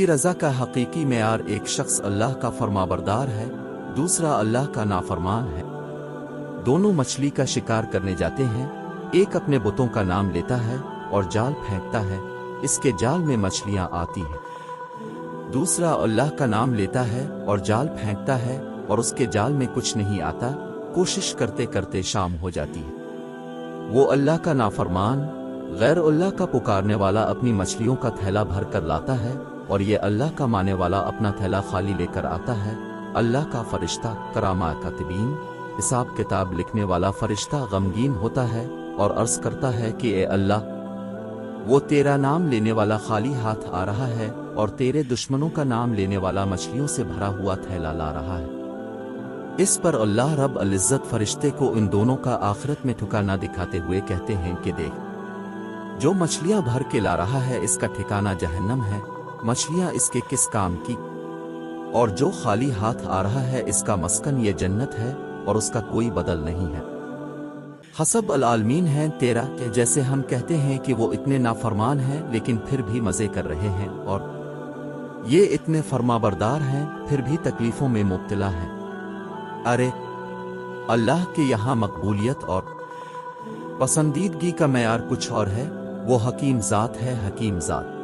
की रज़ा का हकीकी मेयार एक शख्स अल्लाह का फरमाबरदार है, दूसरा अल्लाह का नाफरमान है। दोनों मछली का शिकार करने जाते हैं, एक अपने बुतों का नाम लेता है और जाल फेंकता है, इसके जाल में मछलियां आती हैं। दूसरा अल्लाह का नाम लेता है और जाल फेंकता है और उसके जाल में कुछ नहीं आता, कोशिश करते करते शाम हो जाती है। वो अल्लाह का नाफरमान गैर अल्लाह का पुकारने वाला अपनी मछलियों का थैला भर कर लाता है और ये अल्लाह का माने वाला अपना थैला खाली लेकर आता है। अल्लाह का फरिश्ता करामा कातिबीन हिसाब किताब लिखने वाला फरिश्ता गमगीन होता है और अर्ज करता है कि ए अल्लाह, वो तेरा नाम लेने वाला खाली हाथ आ रहा है और तेरे दुश्मनों का नाम लेने वाला मछलियों से भरा हुआ थैला ला रहा है। इस पर अल्लाह रब अल इज़्ज़त फरिश्ते को इन दोनों का आखिरत में ठिकाना दिखाते हुए कहते हैं कि देख, जो मछलियां भर के ला रहा है इसका ठिकाना जहन्नम है, मछलियां इसके किस काम की, और जो खाली हाथ आ रहा है इसका मस्कन ये जन्नत है और उसका कोई बदल नहीं है। हसब अल आलमीन है तेरा कि जैसे हम कहते हैं कि वो इतने नाफरमान हैं लेकिन फिर भी मज़े कर रहे हैं, और ये इतने फरमाबरदार हैं फिर भी तकलीफ़ों में मुब्तला हैं। अरे अल्लाह के यहाँ मकबूलियत और पसंदीदगी का मेयार कुछ और है, वो हकीम ज़ात है, हकीम ज़ात।